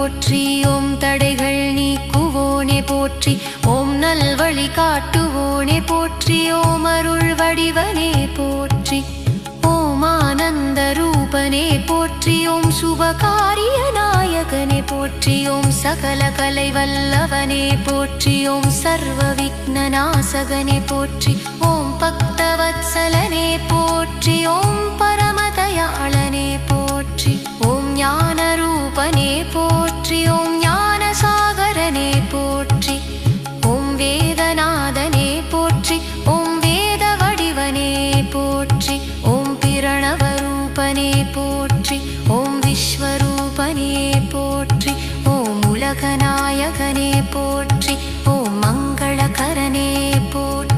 போற்றி. ஓம் தடைகள் நீக்குவோனே போற்றி. ஓம் நல்வழி காட்டுவோனே போற்றி. ஓம் அருள் வடிவனே போற்றி. ஓம் ஆனந்த ரூபனே போற்றி. ஓம் சுபகாரிய நாயகனே போற்றி. ஓம் சகல கலை வல்லவனே போற்றி. ஓம் சர்வ விக்ன நாசகனே போற்றி. ஓம் பக்தவத்சலனே போற்றி. ஓம் பரமதயாளனே போற்றி. ஓம் ஞான ரூபனே போற்றி. ஓம் ஞான சாகரனே போற்றி. ஓம் வேதநாதனே போற்றி. ஓம் வேத வடிவனே போற்றி. ஓம் பிரணவ ரூபனே போற்றி. ஓம் விஸ்வரூபனே போற்றி. ஓம் உலகநாயகனே போற்றி. ஓம் மங்களகரனே போற்றி.